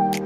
Video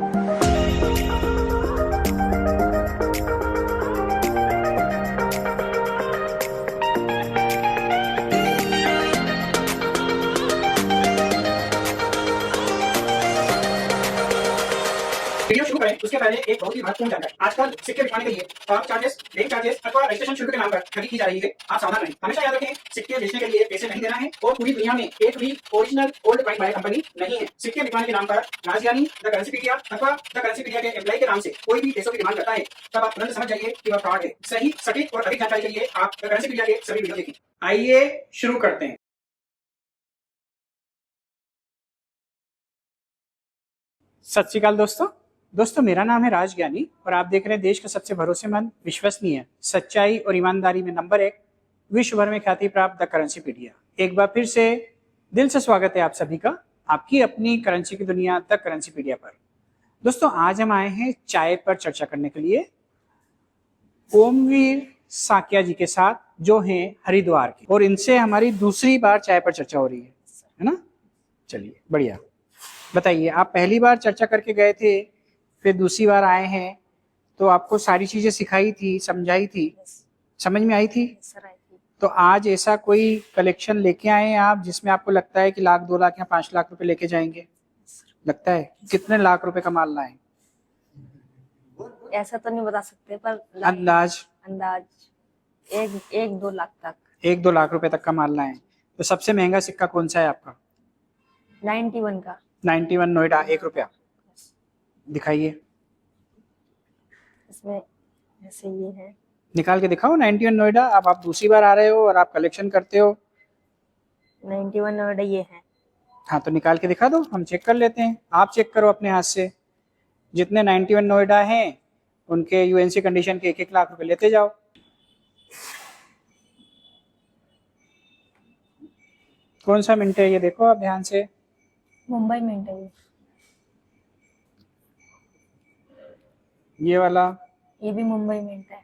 शुरू करें उसके पहले एक बहुत ही महत्वपूर्ण जानकारी। आजकल सिक्के बिकवाने के लिए पार्क चार्जेस, बैंक चार्जेस अथवा रजिस्ट्रेशन शुल्क के नाम पर ठगी की जा रही है। आप सावधान रहें। हमेशा याद रखें, सिक्के बेचने के लिए पैसे नहीं देना है और पूरी दुनिया में एक भी original old coin buyer company नहीं है। सिक्के बिकवाने के नाम पर राजज्ञानी, द करेंसीपीडिया अथवा द करेंसीपीडिया के एम्प्लॉय के नाम से कोई भी पैसों की डिमांड करता है, तब आप तुरंत समझ जाइए कि वह फ्रॉड है। सही, सटीक और अधिक जानकारी के लिए आप द करेंसीपीडिया के सभी वीडियो देखें। आइए शुरू करते हैं। सत श्री अकाल दोस्तों, मेरा नाम है राज ज्ञानी और आप देख रहे हैं देश का सबसे भरोसेमंद, विश्वसनीय, सच्चाई और ईमानदारी में नंबर 1, विश्व भर में ख्याति प्राप्त द करेंसीपीडिया। एक बार फिर से दिल से स्वागत है आप सभी का आपकी अपनी करेंसी की दुनिया द करेंसीपीडिया पर। दोस्तों, आज हम आए हैं चाय पर चर्चा करने के लिए ओमवीर साकिया जी के साथ, जो हैं हरिद्वार के, और इनसे हमारी दूसरी बार चाय पर चर्चा हो रही है ना। चलिए, बढ़िया। बताइए, आप पहली बार चर्चा करके गए थे, फिर दूसरी बार आए हैं, तो आपको सारी चीजें सिखाई थी, समझाई थी, समझ में आई थी? तो आज ऐसा कोई कलेक्शन लेके आए हैं आप जिसमें आपको लगता है कि लाख, 2 लाख या 5 लाख रुपए लेके जाएंगे? लगता है? कितने लाख रुपए का माल लाए? ऐसा तो नहीं बता सकते, पर अंदाज 1-2 लाख तक। 1-2 लाख रुपए तक का माल लाए। तो सबसे महंगा सिक्का कौन सा है आपका? 91 का। 91 नोएडा, 1 रुपया। दिखाइए, इसमें ऐसे ये है, निकाल के दिखाओ। 91 नोएडा। अब आप दूसरी बार आ रहे हो और आप कलेक्शन करते हो। 91 नोएडा ये है। हाँ, तो निकाल के दिखा दो, हम चेक कर लेते हैं। आप चेक करो अपने हाथ से। जितने 91 नोएडा हैं उनके यूएनसी कंडीशन के 1-1 लाख रुपए लेते जाओ। कौन सा मिनट है ये देखो आप ध्यान से। मुंबई मिंट है ये वाला, ये भी मुंबई मिंट है।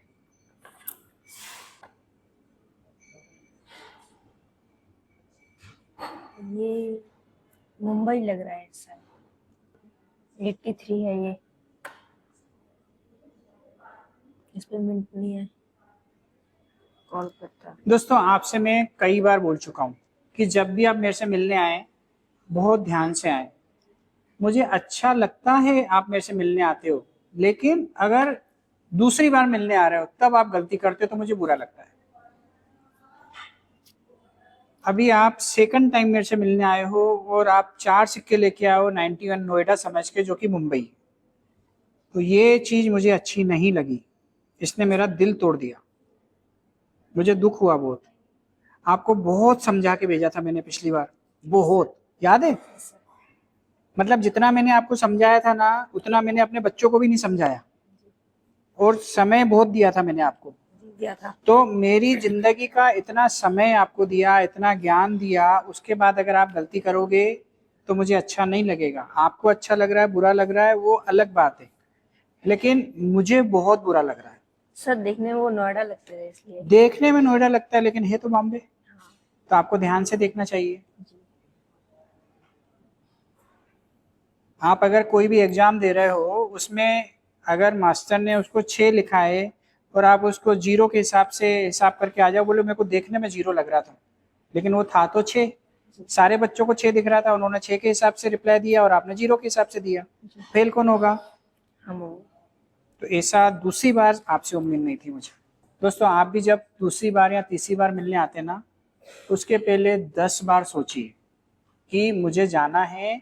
ये मुंबई लग रहा है सर। 83 है ये, इस पे मिंट नहीं है। कोलकाता। दोस्तों, आपसे मैं कई बार बोल चुका हूँ कि जब भी आप मेरे से मिलने आए, बहुत ध्यान से आए। मुझे अच्छा लगता है आप मेरे से मिलने आते हो, लेकिन अगर दूसरी बार मिलने आ रहे हो तब आप गलती करते हो तो मुझे बुरा लगता है। अभी आप सेकंड टाइम मेरे से मिलने आए हो और आप 4 सिक्के लेके आए हो 91 नोएडा समझ के, जो कि मुंबई। तो ये चीज मुझे अच्छी नहीं लगी, इसने मेरा दिल तोड़ दिया, मुझे दुख हुआ बहुत। आपको बहुत समझा के भेजा था मैंने पिछली बार, बहुत याद है। मतलब जितना मैंने आपको समझाया था ना, उतना मैंने अपने बच्चों को भी नहीं समझाया, और समय बहुत दिया था मैंने आपको। दिया था। तो मेरी जिंदगी का इतना समय आपको दिया, इतना ज्ञान दिया, उसके बाद अगर आप गलती करोगे तो मुझे अच्छा नहीं लगेगा। आपको अच्छा लग रहा है, बुरा लग रहा है, वो अलग बात है, लेकिन मुझे बहुत बुरा लग रहा है। सर, देखने में वो नोएडा लगते हैं, इसलिए। देखने में नोएडा लगता है, लेकिन है तो बॉम्बे। हाँ। तो आपको ध्यान से देखना चाहिए। आप अगर कोई भी एग्जाम दे रहे हो, उसमें अगर मास्टर ने उसको 6 लिखा है और आप उसको 0 के हिसाब से हिसाब करके आ जाओ, बोलो मेरे को देखने में 0 लग रहा था, लेकिन वो था तो 6। सारे बच्चों को 6 दिख रहा था, उन्होंने 6 के हिसाब से रिप्लाई दिया और आपने 0 के हिसाब से दिया। फेल कौन होगा? हम। तो ऐसा दूसरी बार आपसे उम्मीद नहीं थी मुझे। दोस्तों, आप भी जब दूसरी बार या तीसरी बार मिलने आते ना, उसके पहले 10 बार सोचिए कि मुझे जाना है,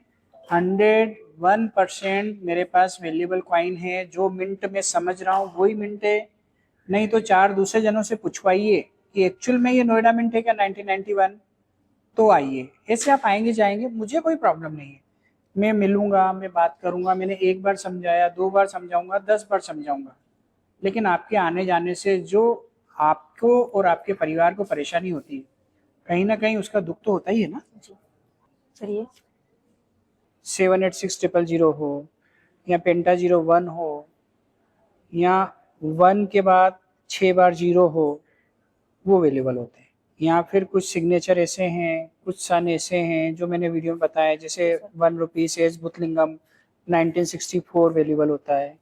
101% मेरे पास वैल्यूएबल कॉइन है, जो मिंट में समझ रहा हूँ वही मिंट है। नहीं तो 4 दूसरे जनों से पूछवाइए कि एक्चुअल में ये नोएडा मिंट है क्या 1991, तो आइए। ऐसे आप आएंगे जाएंगे, मुझे कोई प्रॉब्लम नहीं है। मैं मिलूंगा, मैं बात करूंगा। मैंने 1 बार समझाया, 2 बार समझाऊंगा, 10 बार समझाऊंगा, लेकिन आपके आने जाने से जो आपको और आपके परिवार को परेशानी होती है, कहीं ना कहीं उसका दुख तो होता ही है ना। चलिए, 786000 हो या पेंटा 01 हो या 1 के बाद 6 बार 0 हो, वो अवेलेबल होते हैं। या फिर कुछ सिग्नेचर ऐसे हैं, कुछ सन ऐसे हैं जो मैंने वीडियो में बताया, जैसे 1 रुपीस एज बुतलिंगम, 1964 अवेलेबल होता है।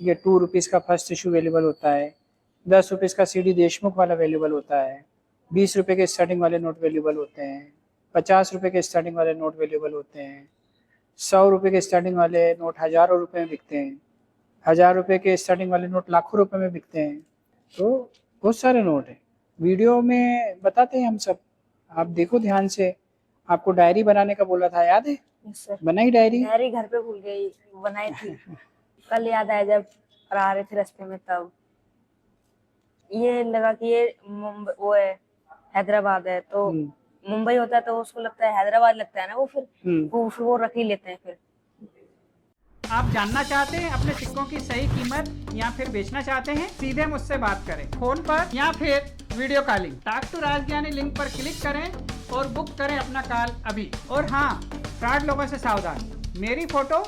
ये 2 रुपीज़ का फर्स्ट इशू अवेलेबल होता है। 10 रुपीज़ का CD देशमुख वाला अवेलेबल होता है। 20 रुपये के स्टार्टिंग वाले नोट अवेलेबल होते हैं। 50 रुपये के स्टार्टिंग वाले नोट अवेलेबल होते हैं। 100 रुपये के स्टार्टिंग वाले नोट हज़ारों रुपये में बिकते हैं। 1000 रुपये के स्टार्टिंग वाले नोट लाखों रुपए में बिकते हैं। तो बहुत सारे नोट हैं, वीडियो में बताते हैं हम सब, आप देखो ध्यान से। आपको डायरी बनाने का बोला था, याद है? Yes sir. बनाई डायरी? डायरी घर पे भूल गई, बनाई थी। कल याद आया जब आ रहे थे रास्ते में, तब ये लगा कि ये वो है हैदराबाद है, तो मुंबई होता है तो उसको लगता है हैदराबाद लगता है ना, वो फिर वो रख ही लेते हैं। फिर आप जानना चाहते हैं अपने सिक्कों की सही कीमत या फिर बेचना चाहते हैं, सीधे मुझसे बात करें फोन पर या फिर video calling. Talk to Rajgyani link पर क्लिक करें और बुक करें अपना कॉल अभी। और हाँ, फ्रॉड लोगों से सावधान। मेरी फोटो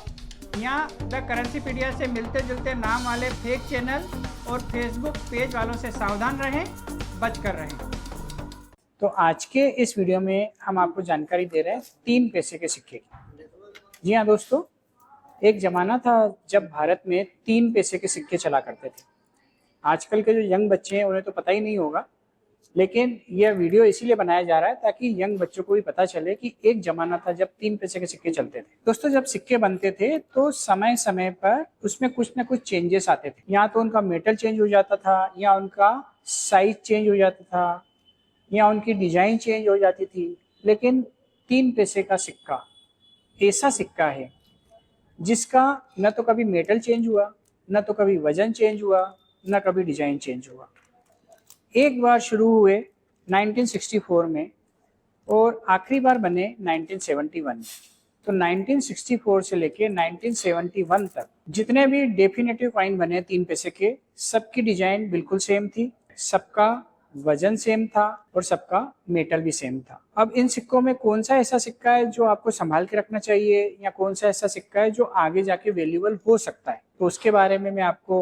या द करेंसीपीडिया से मिलते जुलते नाम वाले फेक चैनल और फेसबुक पेज वालों से सावधान रहें, बच कर रहें। तो आज के इस वीडियो में हम आपको जानकारी दे रहे हैं 3 पैसे के सिक्के की। जी हाँ दोस्तों, एक ज़माना था जब भारत में 3 पैसे के सिक्के चला करते थे। आजकल के जो यंग बच्चे हैं उन्हें तो पता ही नहीं होगा, लेकिन यह वीडियो इसीलिए बनाया जा रहा है ताकि यंग बच्चों को भी पता चले कि एक ज़माना था जब 3 पैसे के सिक्के चलते थे। दोस्तों, जब सिक्के बनते थे तो समय समय पर उसमें कुछ ना कुछ चेंजेस आते थे। या तो उनका मेटल चेंज हो जाता था, या उनका साइज चेंज हो जाता था, या उनकी डिजाइन चेंज हो जाती थी। लेकिन 3 पैसे का सिक्का ऐसा सिक्का है जिसका न तो कभी मेटल चेंज हुआ, न तो कभी वजन चेंज हुआ, न कभी डिजाइन चेंज हुआ। एक बार शुरू हुए 1964 में और आखिरी बार बने 1971 में। तो 1964 से लेके 1971 तक जितने भी डेफिनेटिव कॉइन बने 3 पैसे के, सबकी डिजाइन बिल्कुल सेम थी, सबका वजन सेम था और सबका मेटल भी सेम था। अब इन सिक्कों में कौन सा ऐसा सिक्का है जो आपको संभाल के रखना चाहिए, या कौन सा ऐसा सिक्का है जो आगे जाके वैल्यूएबल हो सकता है, तो उसके बारे में मैं आपको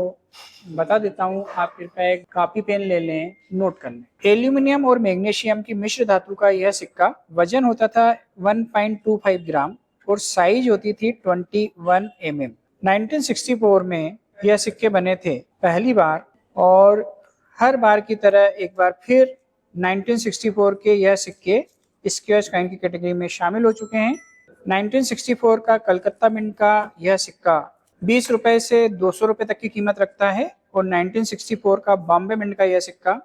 बता देता हूँ। आप कृपया एक कॉपी पेन ले लें, नोट कर लें। एल्यूमिनियम और मैग्नीशियम की मिश्र धातु का यह सिक्का वजन होता था 1.25 ग्राम और साइज होती थी 21 mm। 1964 में यह सिक्के बने थे पहली बार, और हर बार की तरह एक बार फिर 1964 के यह सिक्के स्क्वायर कॉइन की कैटेगरी में शामिल हो चुके हैं। 1964 का कलकत्ता मिंट का यह सिक्का 20 रुपए से 200 रुपए तक की कीमत रखता है, और 1964 का बॉम्बे मिंट का यह सिक्का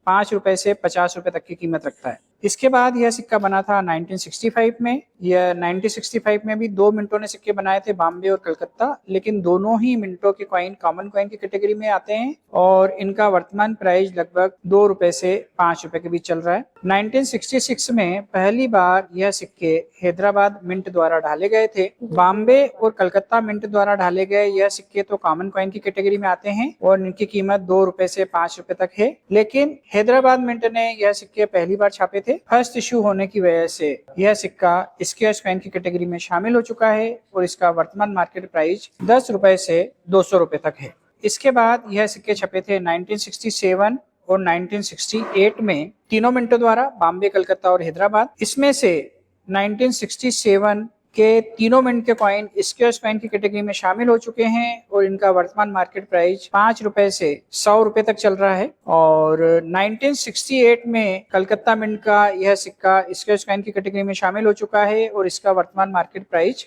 5 रुपए से 50 रुपए तक की कीमत रखता है। इसके बाद यह सिक्का बना था 1965 में। यह 1965 में भी 2 मिंटों ने सिक्के बनाए थे, बॉम्बे और कलकत्ता, लेकिन दोनों ही मिंटों के कॉइन कॉमन कॉइन की कैटेगरी में आते हैं, और इनका वर्तमान प्राइस लगभग 2 रुपए से 5 रुपए के बीच चल रहा है। 1966 में पहली बार यह सिक्के हैदराबाद मिंट द्वारा ढाले गए थे। बॉम्बे और कलकत्ता मिंट द्वारा ढाले गए यह सिक्के तो कॉमन कॉइन की कैटेगरी में आते हैं और इनकी कीमत 2 रुपए से 5 रुपए तक है, लेकिन हैदराबाद मिंट ने यह सिक्के पहली बार छापे थे। फर्स्ट इशू होने की वजह से यह सिक्का स्क्वायर कॉइन की कैटेगरी में शामिल हो चुका है, और इसका वर्तमान मार्केट प्राइस 10 रुपए से 200 रुपए तक है। इसके बाद यह सिक्के छपे थे 1967 और 1968 में तीनों मिंटों द्वारा, बॉम्बे, कलकत्ता और हैदराबाद। इसमें से 1967 के तीनों मिंट के कॉइन स्क्वायर कॉइन की कैटेगरी में शामिल हो चुके हैं, और इनका वर्तमान मार्केट प्राइस 5 रुपए से 100 रुपए तक चल रहा है। और 1968 में कलकत्ता मिंट का यह सिक्का स्क्वायर कॉइन की कैटेगरी में शामिल हो चुका है, और इसका वर्तमान मार्केट प्राइस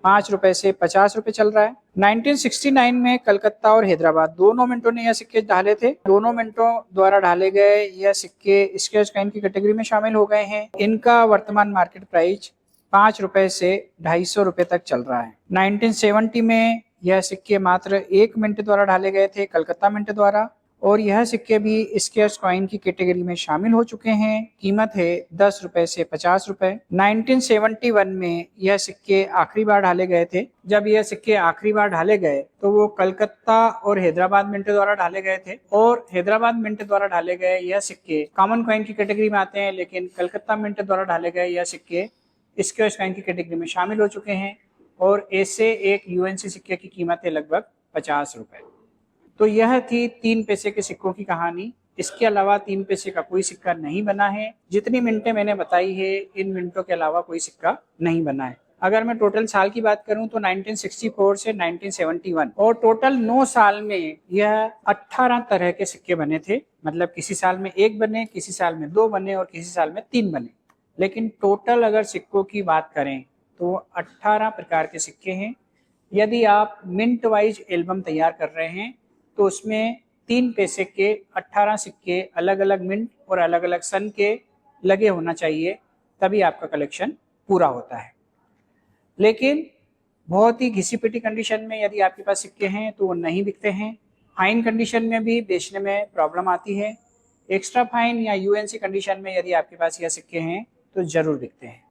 5 रुपए से 50 रुपए चल रहा है। 1969 में कलकत्ता और हैदराबाद दोनों मिंटों ने यह सिक्के ढाले थे। दोनों मिंटों द्वारा ढाले गए यह सिक्के स्क्वायर कॉइन की कैटेगरी में शामिल हो गए हैं। इनका वर्तमान मार्केट प्राइस 5 रुपए से 250 रुपए तक चल रहा है। 1970 में यह सिक्के मात्र 1 मिंट द्वारा ढाले गए थे, कलकत्ता मिंट द्वारा, और यह सिक्के भी स्क्वायर कॉइन की कैटेगरी में शामिल हो चुके हैं। कीमत है 10 रुपए से 50 रुपए। 1971 में यह सिक्के आखिरी बार ढाले गए थे। जब यह सिक्के आखिरी बार ढाले गए तो वो कलकत्ता और हैदराबाद मिंट द्वारा ढाले गए थे, और हैदराबाद मिंट द्वारा ढाले गए यह सिक्के कॉमन कॉइन की कैटेगरी में आते हैं, लेकिन कलकत्ता मिंट द्वारा ढाले गए यह सिक्के स्क्वायर कॉइन की कैटेगरी में शामिल हो चुके हैं, और ऐसे एक यूएनसी सिक्के की कीमत है लगभग 50 रुपए। तो यह थी 3 पैसे के सिक्कों की कहानी। इसके अलावा 3 पैसे का कोई सिक्का नहीं बना है। जितनी मिनटें मैंने बताई है, इन मिनटों के अलावा कोई सिक्का नहीं बना है। अगर मैं टोटल साल की बात करूं तो 1964 से 1971 और टोटल 9 साल में यह 18 तरह के सिक्के बने थे। मतलब किसी साल में 1 बने, किसी साल में 2 बने और किसी साल में 3 बने। लेकिन टोटल अगर सिक्कों की बात करें तो 18 प्रकार के सिक्के हैं। यदि आप मिंट वाइज एल्बम तैयार कर रहे हैं तो उसमें 3 पैसे के 18 सिक्के अलग अलग मिंट और अलग अलग सन के लगे होना चाहिए, तभी आपका कलेक्शन पूरा होता है। लेकिन बहुत ही घिसी पिटी कंडीशन में यदि आपके पास सिक्के हैं तो वो नहीं बिकते हैं। फाइन कंडीशन में भी बेचने में प्रॉब्लम आती है। एक्स्ट्रा फाइन या यूएनसी कंडीशन में यदि आपके पास यह सिक्के हैं तो जरूर बिकते हैं।